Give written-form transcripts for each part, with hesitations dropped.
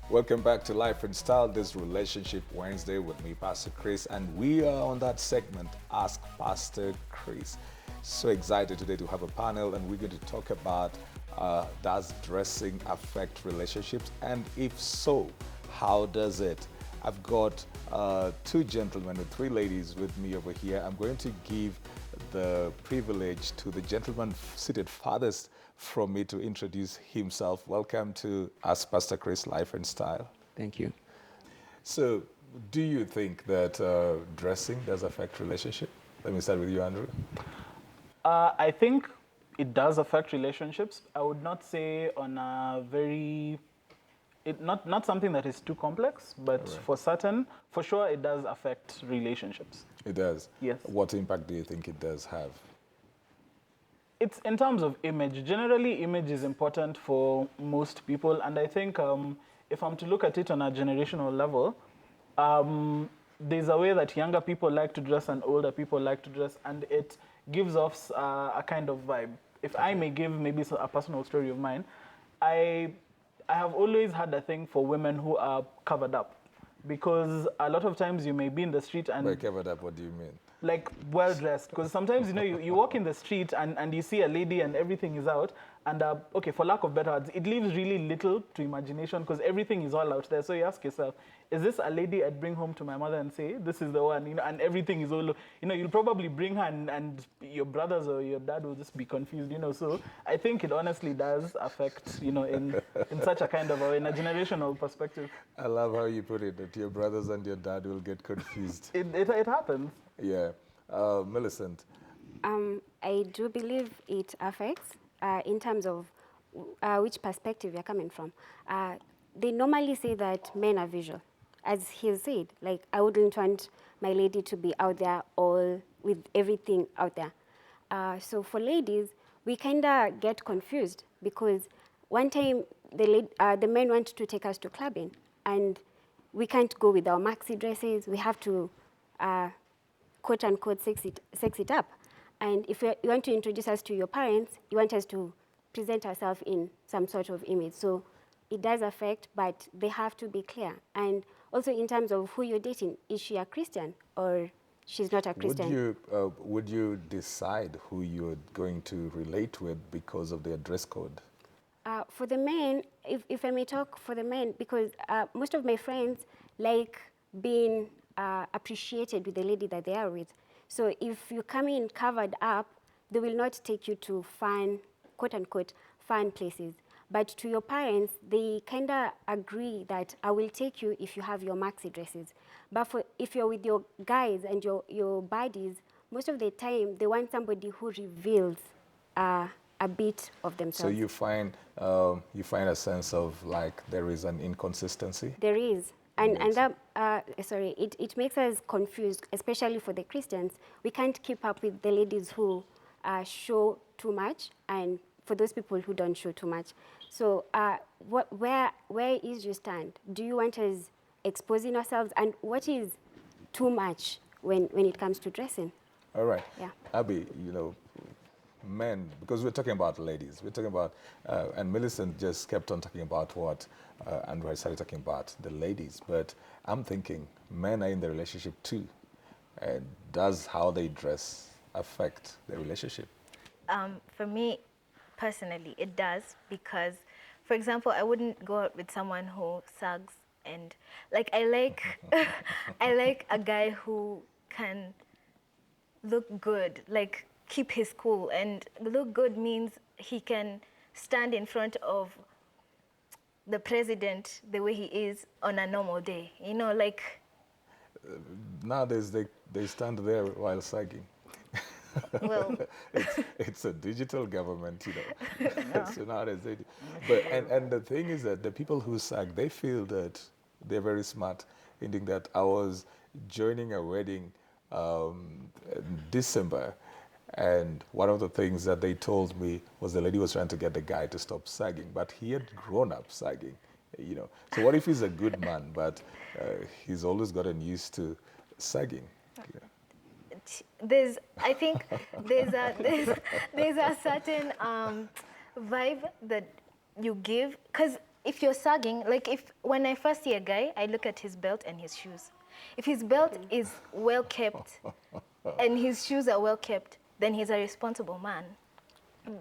Welcome back to Life in Style, this Relationship Wednesday with me, Pastor Chris, and we are on that segment, Ask Pastor Chris. So excited today to have a panel, and we're going to talk about does dressing affect relationships, and if so, how does it? I've got two gentlemen and three ladies with me over here. I'm going to give the privilege to the gentleman seated farthest from me to introduce himself. Welcome to Ask Pastor Chris, Life and Style. Thank you. So, do you think that dressing does affect relationship? Let me start with you, Andrew. I think it does affect relationships. I would not say on a not something that is too complex, but Right. for sure, it does affect relationships. It does. Yes. What impact do you think it does have? It's in terms of image. Generally, image is important for most people, and I think if I'm to look at it on a generational level, there's a way that younger people like to dress and older people like to dress, and it gives off a kind of vibe. If I may give maybe a personal story of mine, I have always had a thing for women who are covered up, because a lot of times you may be in the street and By covered up, what do you mean? like well dressed, because sometimes you walk in the street and you see a lady and everything is out, and okay, for lack of better words, it leaves really little to imagination because everything is all out there. So you ask yourself, is this a lady I'd bring home to my mother and say this is the one, and everything is all, you'll probably bring her, and your brothers or your dad will just be confused, so I think it honestly does affect, in such a kind of in a generational perspective. I love how you put it, that your brothers and your dad will get confused. It happens. Yeah. Millicent. I do believe it affects in terms of which perspective you're coming from. They normally say that men are visual. As he said, like, I wouldn't want my lady to be out there all with everything out there. So for ladies, we kind of get confused because one time the men want to take us to clubbing, and we can't go with our maxi dresses. We have to quote unquote sex it up. And if you want to introduce us to your parents, you want us to present ourselves in some sort of image. So it does affect, but they have to be clear. And also in terms of who you're dating, is she a Christian or she's not a Christian? Would you decide who you're going to relate with because of their dress code? For the men, if I may talk for the men, because most of my friends like being appreciated with the lady that they are with. So if you come in covered up, they will not take you to fun, quote unquote, fun places. But to your parents, they kind of agree that I will take you if you have your maxi dresses. But if you're with your guys and your buddies, most of the time they want somebody who reveals a bit of themselves. So you find a sense of like there is an inconsistency? There is. And that, it makes us confused, especially for the Christians. We can't keep up with the ladies who show too much, and for those people who don't show too much. So where is your stand? Do you want us exposing ourselves? And what is too much when it comes to dressing? All right. Yeah. Abby, men, because we're talking about ladies, we're talking about, and Millicent just kept on talking about what Andrew started talking about, the ladies. But I'm thinking men are in the relationship too. Does how they dress affect the relationship? For me, personally, it does, because, for example, I wouldn't go out with someone who sags, and like I like I like a guy who can look good, like keep his cool, and look good means he can stand in front of the president the way he is on a normal day, like. Nowadays, they stand there while sagging. Well, it's a digital government, No. So nowadays they do. But and the thing is that the people who sag, they feel that they're very smart, thinking that I was joining a wedding in December, and one of the things that they told me was the lady was trying to get the guy to stop sagging, but he had grown up sagging, So what if he's a good man, but he's always gotten used to sagging? I think there's a certain vibe that you give, because if you're sagging, like when I first see a guy, I look at his belt and his shoes. If his belt is well kept and his shoes are well kept, then he's a responsible man.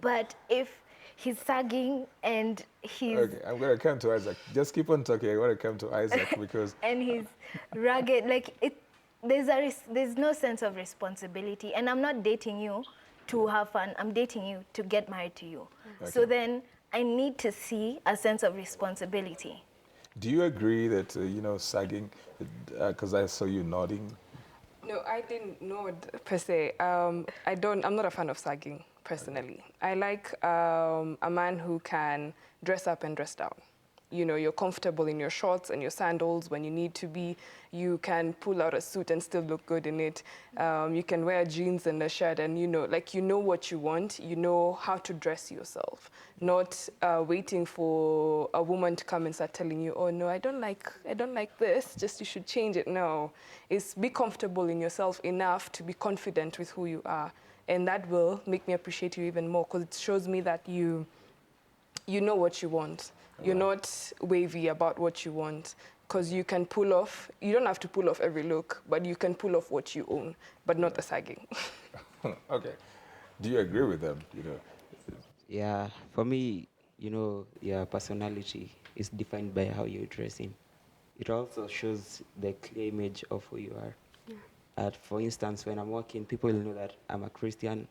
But if he's sagging and he's Okay, I'm going to come to Isaac. Just keep on talking. I'm going to come to Isaac because and he's rugged, like there's no sense of responsibility. And I'm not dating you to have fun. I'm dating you to get married to you. So then I need to see a sense of responsibility. do you agree that, sagging, because I saw you nodding? No, I didn't know per se. I'm not a fan of sagging personally. I like a man who can dress up and dress down. You know, you're comfortable in your shorts and your sandals when you need to be. You can pull out a suit and still look good in it. You can wear jeans and a shirt and, you know what you want. You know how to dress yourself. Not waiting for a woman to come and start telling you, oh, no, I don't like this, just you should change it. No, it's be comfortable in yourself enough to be confident with who you are. And that will make me appreciate you even more because it shows me that you know what you want. You're not wavy about what you want because you can pull off, you don't have to pull off every look, but you can pull off what you own, but not the sagging. Okay. Do you agree with them? Yeah, for me, your personality is defined by how you're dressing. It also shows the clear image of who you are. For instance, when I'm working, people will know that I'm a Christian,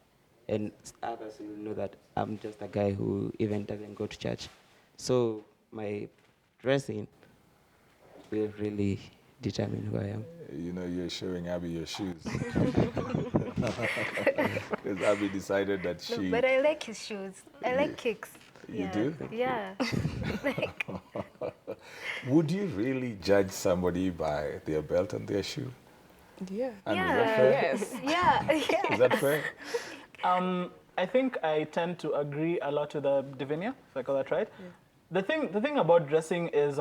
and others will know that I'm just a guy who even doesn't go to church. So my dressing will really determine who I am. You're showing Abby your shoes. Because Abby decided that No, she... but I like his shoes. I like kicks. You do? Yeah. Like, Would you really judge somebody by their belt and their shoe? Yeah. And yeah. is that fair? Yes. Yeah. Is that fair? I think I tend to agree a lot with Divinia, if I got that right. Yeah. The thing about dressing is,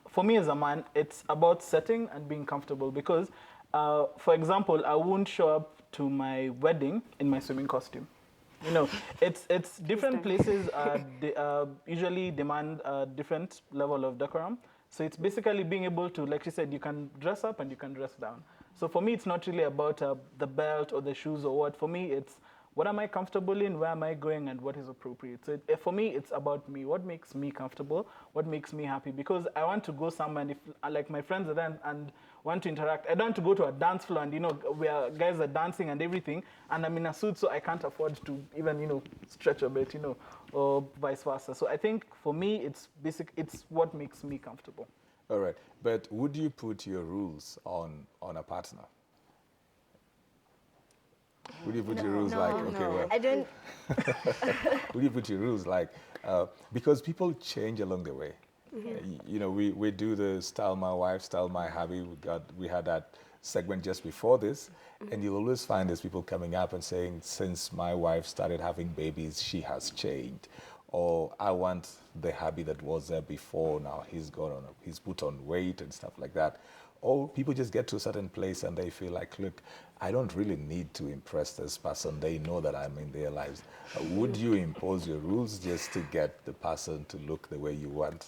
for me as a man, it's about setting and being comfortable because, for example, I won't show up to my wedding in my swimming costume. It's different places usually demand a different level of decorum. So it's basically being able to, like she said, you can dress up and you can dress down. So for me, it's not really about the belt or the shoes or what. For me, it's what am I comfortable in, where am I going, and what is appropriate. So for me, it's about me. What makes me comfortable? What makes me happy? Because I want to go somewhere, and if like my friends are there and want to interact, I don't want to go to a dance floor and where guys are dancing and everything, and I'm in a suit, so I can't afford to even stretch a bit, or vice versa. So I think for me, it's what makes me comfortable. All right. But would you put your rules on a partner? Would you put your rules well? I don't. Would you put your rules because people change along the way. We do the style my wife, style my hubby. We had that segment just before this, and you'll always find there's people coming up and saying, since my wife started having babies, she has changed. Or I want the hubby that was there before, now he's put on weight and stuff like that. Or people just get to a certain place and they feel like, look, I don't really need to impress this person. They know that I'm in their lives. Would you impose your rules just to get the person to look the way you want?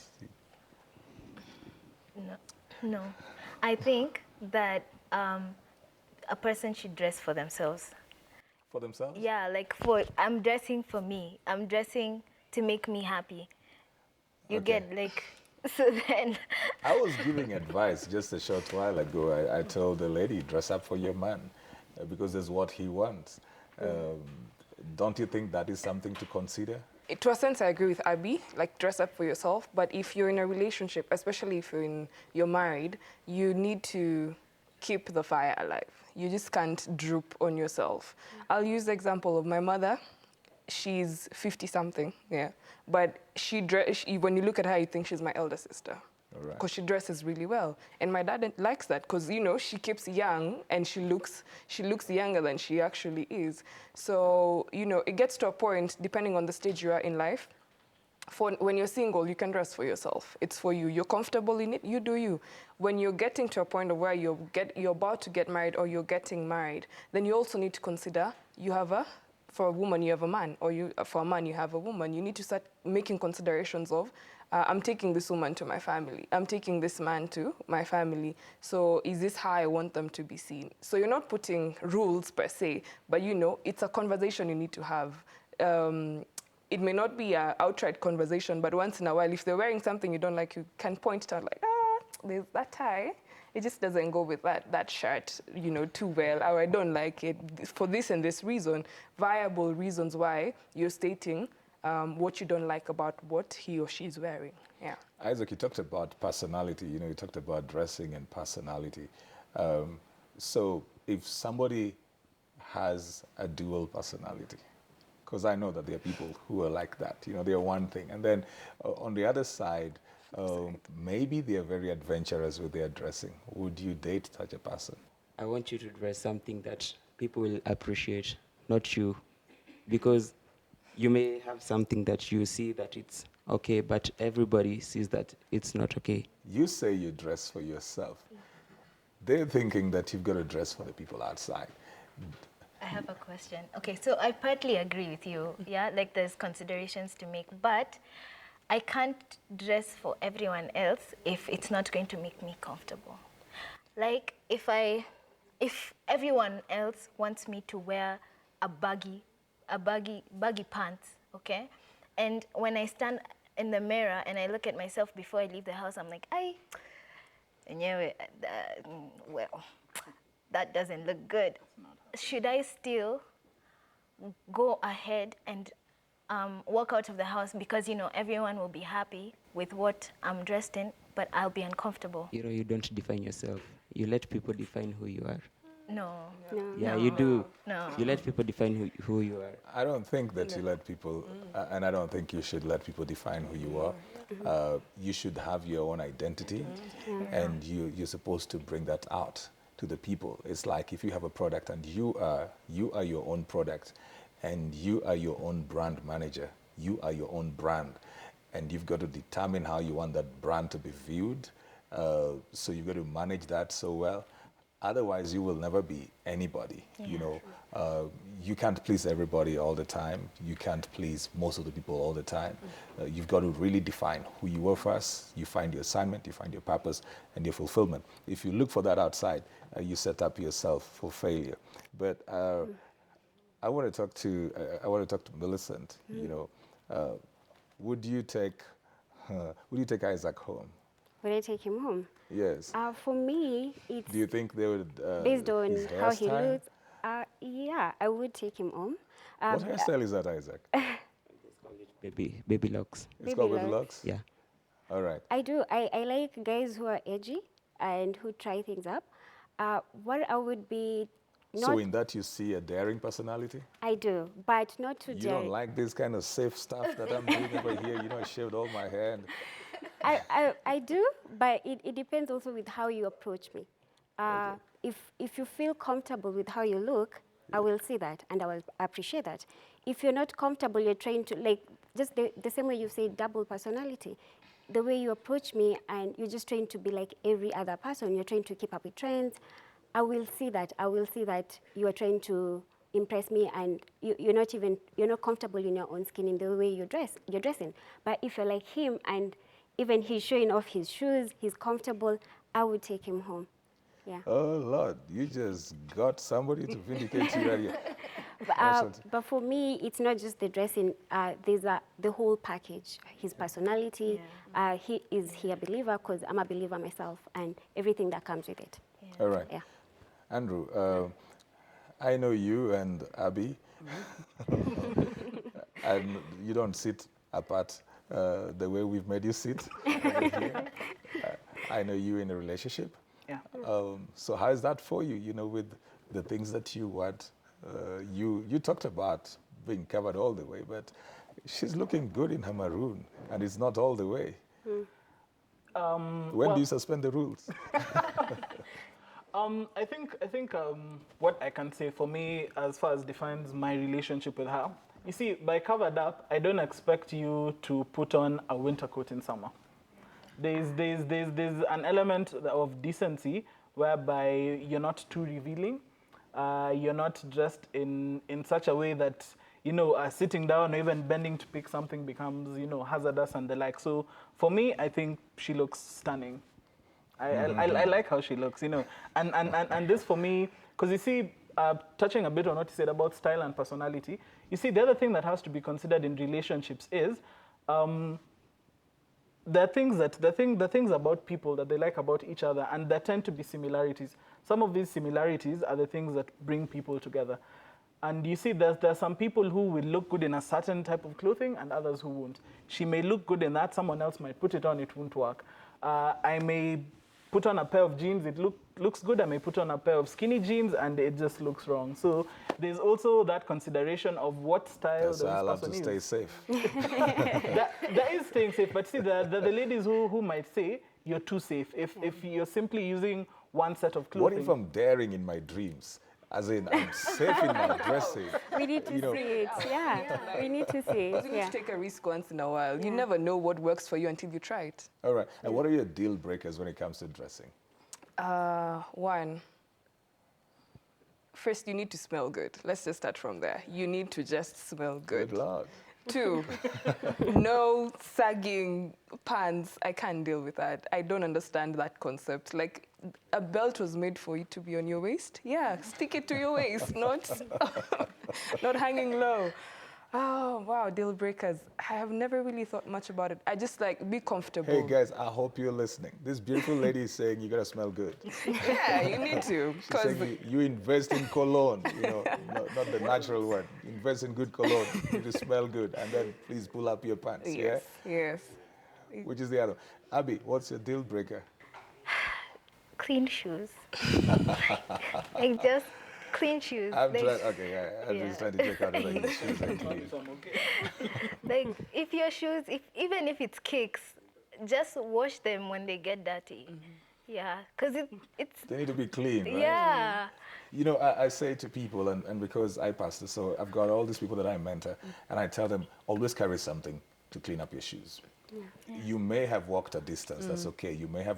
No. I think that a person should dress for themselves. For themselves? Yeah, like I'm dressing for me. I'm dressing to make me happy. You get like, so then. I was giving advice just a short while ago. I told the lady, dress up for your man because it's what he wants. Don't you think that is something to consider? To a sense, I agree with Abby, like dress up for yourself. But if you're in a relationship, especially if you're married, you need to keep the fire alive. You just can't droop on yourself. I'll use the example of my mother. She's 50-something, yeah. But when you look at her, you think she's my elder sister. Because she dresses really well. And my dad likes that because, she keeps young and she looks younger than she actually is. So, it gets to a point, depending on the stage you are in life, when you're single, you can dress for yourself. It's for you. You're comfortable in it, you do you. When you're getting to a point of where you're about to get married or you're getting married, then you also need to consider you have a for a woman, you have a man, or for a man, you have a woman. You need to start making considerations of, I'm taking this woman to my family. I'm taking this man to my family. So is this how I want them to be seen? So you're not putting rules per se, but it's a conversation you need to have. It may not be an outright conversation, but once in a while, if they're wearing something you don't like, you can point it out like, there's that tie. It just doesn't go with that shirt, too well, or I don't like it for this and this reason. Viable reasons why you're stating what you don't like about what he or she is wearing. Yeah. Isaac, you talked about personality. You talked about dressing and personality. So if somebody has a dual personality, because I know that there are people who are like that. They're one thing. And then on the other side, maybe they're very adventurous with their dressing. Would you date such a person? I want you to dress something that people will appreciate, not you. Because you may have something that you see that it's okay, but everybody sees that it's not okay. You say you dress for yourself. They're thinking that you've got to dress for the people outside. I have a question. Okay, so I partly agree with you. Yeah, like there's considerations to make, but I can't dress for everyone else if it's not going to make me comfortable. Like if everyone else wants me to wear a baggy pants, okay? And when I stand in the mirror and I look at myself before I leave the house, I'm like, well, that doesn't look good. Should I still go ahead and walk out of the house because, everyone will be happy with what I'm dressed in, but I'll be uncomfortable? You don't define yourself. You let people define who you are. No. Yeah, you do. No. You let people define who you are. I don't think that you let people, and I don't think you should let people define who you are. You should have your own identity, and you're supposed to bring that out to the people. It's like if you have a product and you are your own product, and you are your own brand manager, you are your own brand, and you've got to determine how you want that brand to be viewed. So you've got to manage that so well. Otherwise, you will never be anybody. You can't please everybody all the time. You can't please most of the people all the time. You've got to really define who you are first. You find your assignment, you find your purpose, and your fulfillment. If you look for that outside, you set up yourself for failure. But I want to talk to Millicent. Would you take Isaac home? Would I take him home? Yes. For me, it's... Do you think they would... based on his how he hairstyle? looks, yeah, I would take him home. What hairstyle is that, Isaac? Baby locks. It's Baby called baby locks? locks? Yeah. All right. I do. I like guys who are edgy and who try things up. What I would be... So in that you see a daring personality? I do, but not too You daring. don't like this kind of safe stuff that I'm doing over here? I shaved all my hair. And I do, but it depends also with how you approach me. If you feel comfortable with how you look, I will see that and I will appreciate that. If you're not comfortable, you're trying to, just the same way you say double personality, the way you approach me and you're just trying to be like every other person, you're trying to keep up with trends, I will see that. I will see that you are trying to impress me and you're not comfortable in your own skin in the way you're dressing. But if you're like him and even he's showing off his shoes, he's comfortable, I would take him home. Yeah. oh, Lord, you just got somebody to vindicate you right here. But for me, it's not just the dressing. There's the whole package. His personality. Yeah. Is he a believer? Because I'm a believer myself, and everything that comes with it. Yeah. All right. Yeah. Andrew, I know you and Abby, and you don't sit apart the way we've made you sit over here. I know you in a relationship. Yeah. So how is that for you, with the things that you want? You talked about being covered all the way, but she's looking good in her maroon, and it's not all the way. When do you suspend the rules? I think what I can say for me, as far as defines my relationship with her, you see, by covered up, I don't expect you to put on a winter coat in summer. There's an element of decency whereby you're not too revealing. You're not dressed in such a way that sitting down or even bending to pick something becomes, hazardous and the like. So for me, I think she looks stunning. I like how she looks, and this for me, because you see, touching a bit on what you said about style and personality, you see, the other thing that has to be considered in relationships is there are things about people that they like about each other, and there tend to be similarities. Some of these similarities are the things that bring people together. And you see, there's some people who will look good in a certain type of clothing and others who won't. She may look good in that, someone else might put it on, it won't work. I may put on a pair of jeans, it looks good. I may put on a pair of skinny jeans and it just looks wrong. So there's also that consideration of what style That's why I love to person stay is. safe. That is staying safe, but see, the ladies who might say you're too safe if you're simply using one set of clothing. What if I'm daring in my dreams? As in, I'm safe in my dressing. We need to see it. Yeah, we need to see it. You need Yeah. to take a risk once in a while. You never know what works for you until you try it. All right. And what are your deal breakers when it comes to dressing? One, first you need to smell good. Let's just start from there. You need to just smell good. Good Lord. Two, no sagging pants. I can't deal with that. I don't understand that concept. Like, a belt was made for it to be on your waist. Yeah, stick it to your waist, not hanging low. Oh, wow, deal breakers. I have never really thought much about it. I just like, be comfortable. Hey, guys, I hope you're listening. This beautiful lady is saying you got to smell good. Yeah, you need to. She's saying you invest in cologne, not the natural one. Invest in good cologne. You smell good. And then please pull up your pants. Yes, yes. Which is the other? Abby, what's your deal breaker? Clean shoes. Like just clean shoes. I'm Like, trying, okay, yeah, I'm just trying to check out whether his shoes are clean. like if your shoes, even if it's kicks, just wash them when they get dirty. Yeah, because it's They need to be clean, right? yeah. You know, I say to people, and because I pastor, so I've got all these people that I mentor, and I tell them, always carry something to clean up your shoes. You may have walked a distance, that's okay. You may have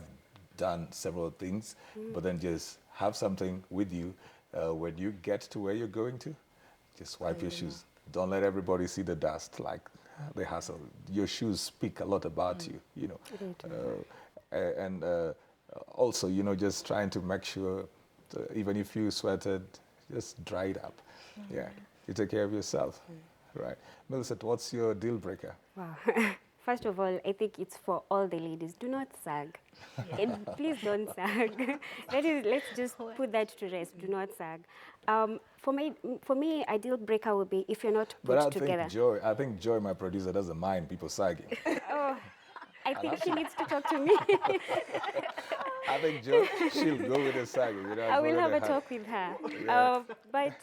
done several things, but then just have something with you when you get to where you're going to, just wipe your shoes. Don't let everybody see the dust, like the hassle. Your shoes speak a lot about you, and also, just trying to make sure, even if you sweated, just dry it up. Yeah, you take care of yourself, right? Millicent, what's your deal breaker? Wow. First of all, I think it's for all the ladies. Do not sag. And please don't sag. Let's just put that to rest. Do not sag. For me, a deal breaker would be if you're not put But together. I think Joy, my producer, doesn't mind people sagging. Oh, I think she needs to talk to me. I think Joy, she'll go with the sagging. I will have a talk with her. Yeah. But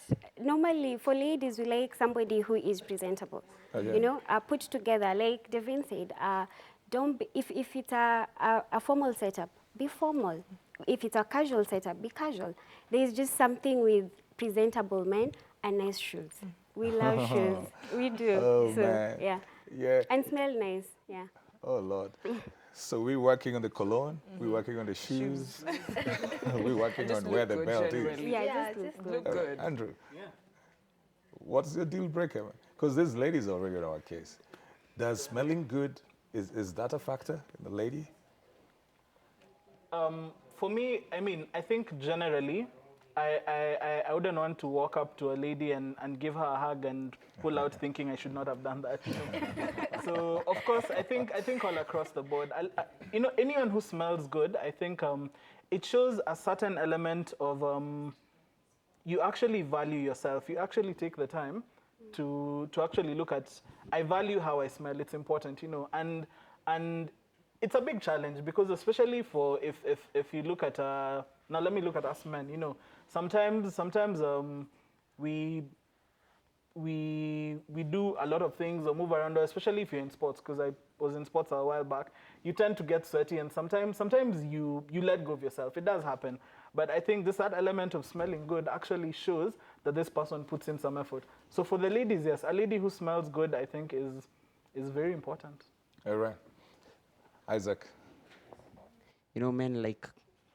normally, for ladies, we like somebody who is presentable. Okay. Put together. Like Devin said, don't be, if it's a formal setup, be formal. If it's a casual setup, be casual. There's just something with presentable men and nice shoes. We love shoes. We do. Oh, so, man. Yeah. Yeah. And smell nice. Yeah. Oh, Lord. So we're working on the cologne, we're working on the shoes, we're working on Just where look the good belt is. generally. Yeah, just just Look All right, good. Andrew, what's your deal breaker? Because this lady's already in our case. Does smelling good, is that a factor in the lady? For me, I think generally, I wouldn't want to walk up to a lady and give her a hug and pull out thinking I should not have done that. So of course, I think all across the board, anyone who smells good, I think it shows a certain element of you actually value yourself. You actually take the time to actually look at, I value how I smell. It's important, and it's a big challenge because especially for if you look at now let me look at us men. Sometimes we do a lot of things or move around, especially if you're in sports, because I was in sports a while back. You tend to get sweaty, and sometimes you let go of yourself. It does happen. But I think that element of smelling good actually shows that this person puts in some effort. So for the ladies, yes, a lady who smells good, I think, is very important. All right. Isaac. Men like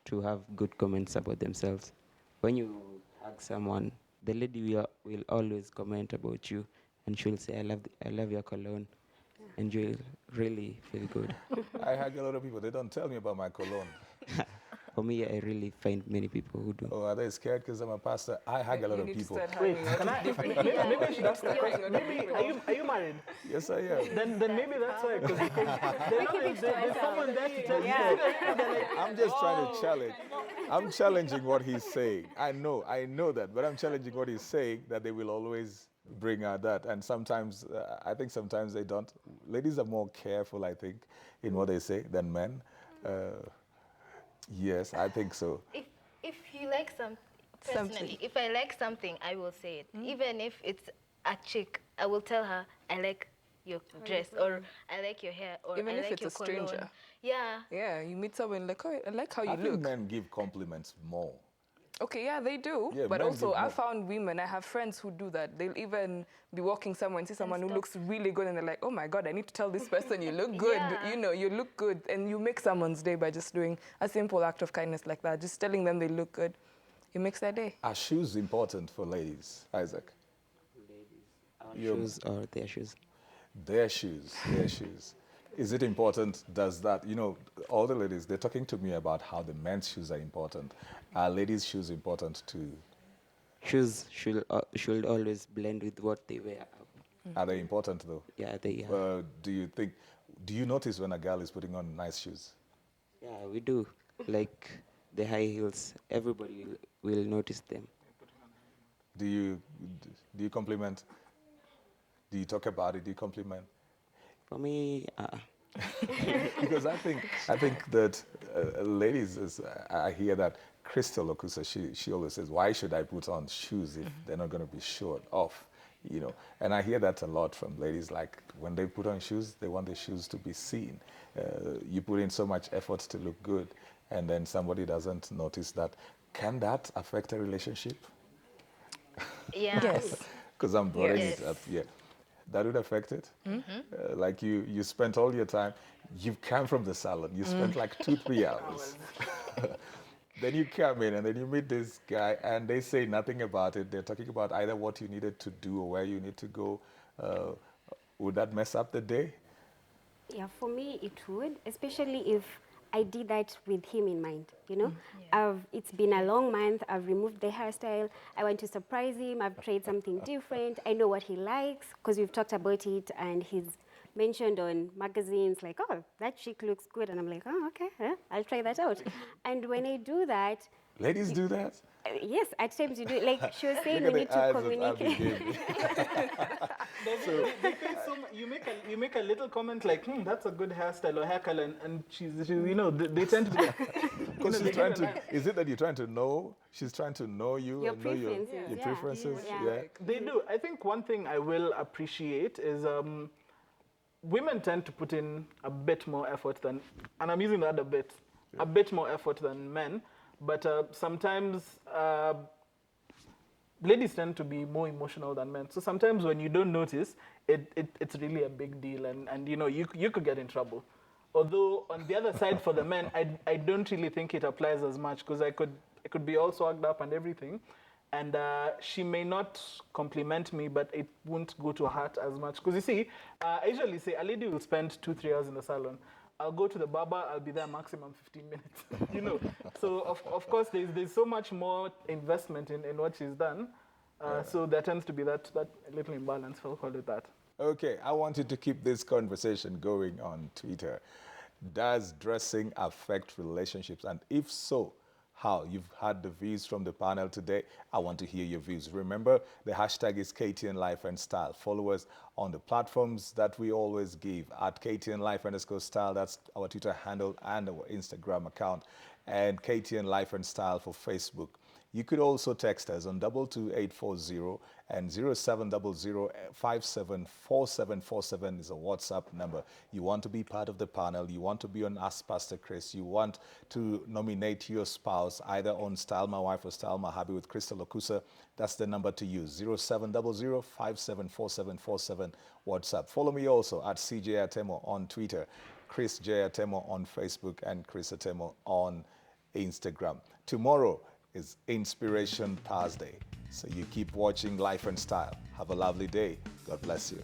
to have good comments about themselves. When you hug someone, the lady will always comment about you and she'll say, I love your cologne, and you'll really feel good. I hug a lot of people. They don't tell me about my cologne. For me, I really find many people who do. Oh, are they scared because I'm a pastor? I hug a lot You of need to people. start Wait, hanging out can with I? different Maybe, people. maybe I should ask that question. Maybe, are you married? Yes, I am. Then maybe that's why. Because there's someone there to tell you. I'm just trying to challenge. I'm challenging what he's saying. I know that, but I'm challenging what he's saying that they will always bring out that. And sometimes, I think sometimes they don't. Ladies are more careful, I think, in what they say than men. Yes, I think so. If you like personally, if I like something, I will say it. Even if it's a chick, I will tell her I like your dress, or I like your hair, or Even I if like it's your a stranger. cologne. Yeah. Yeah, you meet someone like, oh, I like how I you think look. men give compliments more. Okay, yeah, they do. Yeah, But men also, give I more. found women, I have friends who do that. They'll even be walking somewhere and see someone who looks really good, and they're like, oh my God, I need to tell this person you look good. Yeah. You know, you look good. And you make someone's day by just doing a simple act of kindness like that, just telling them they look good. It makes their day. Are shoes important for ladies, Isaac? Our Your- shoes or their shoes? Their shoes, their shoes. Is it important? Does that, all the ladies, they're talking to me about how the men's shoes are important. Are ladies' shoes important too? Shoes should always blend with what they wear. Are they important though? Yeah, they are. Do you notice when a girl is putting on nice shoes? Yeah, we do. Like the high heels, everybody will notice them. Do you compliment? Do you talk about it? Do you compliment? For me, Because I think that ladies, I hear that Crystal Okusa, she always says, why should I put on shoes if they're not going to be showed off? And I hear that a lot from ladies, like when they put on shoes, they want the shoes to be seen. You put in so much effort to look good, and then somebody doesn't notice that. Can that affect a relationship? Yeah. Yes. Because I'm bringing Yes. it up, yeah. That would affect it. Like you spent all your time, you've come from the salon, you spent like 2-3 hours. Then you come in and then you meet this guy and they say nothing about it. They're talking about either what you needed to do or where you need to go. Would that mess up the day? Yeah, for me it would, especially if I did that with him in mind, you know. It's been a long month, I've removed the hairstyle, I want to surprise him, I've tried something different, I know what he likes, because we've talked about it and he's mentioned on magazines like, oh, that chick looks good, and I'm like, oh, okay, I'll try that out. And when I do that, Ladies do that? yes, at times you do, like she was saying, Look we at need the to eyes of communicate. Abigail. You make a little comment like, that's a good hairstyle or hair color, and she's they tend to be like, Because she's trying to, is it that you're trying to know? She's trying to know you Your and know your preferences, yeah. preferences? Yeah. Yeah. They do. I think one thing I will appreciate is women tend to put in a bit more effort than, and I'm using that a bit more effort than men. But sometimes ladies tend to be more emotional than men. So sometimes when you don't notice, it's really a big deal, and you could get in trouble. Although on the other side for the men, I don't really think it applies as much, because I could be all swagged up and everything, and she may not compliment me, but it won't go to her heart as much. Because you see, I usually say a lady will spend 2-3 hours in the salon. I'll go to the barber, I'll be there maximum 15 minutes, So of course there's so much more investment in what she's done. So there tends to be that little imbalance, I'll call it that. Okay, I want you to keep this conversation going on Twitter. Does dressing affect relationships? And if so, how? You've had the views from the panel today. I want to hear your views. Remember, the hashtag is KTN Life and Style. Follow us on the platforms that we always give at KTN Life_Style. That's our Twitter handle and our Instagram account. And KTN Life and Style for Facebook. You could also text us on 22840 and 0700574747 is a WhatsApp number. You want to be part of the panel, you want to be on Ask Pastor Chris, you want to nominate your spouse either on Style My Wife or Style My Hubby with Crystal Okusa, that's the number to use, 0700574747 WhatsApp. Follow me also at CJ Atemo on Twitter, Chris J. Atemo on Facebook, and Chris Atemo on Instagram. Tomorrow is Inspiration Thursday. So you keep watching Life and Style. Have a lovely day. God bless you.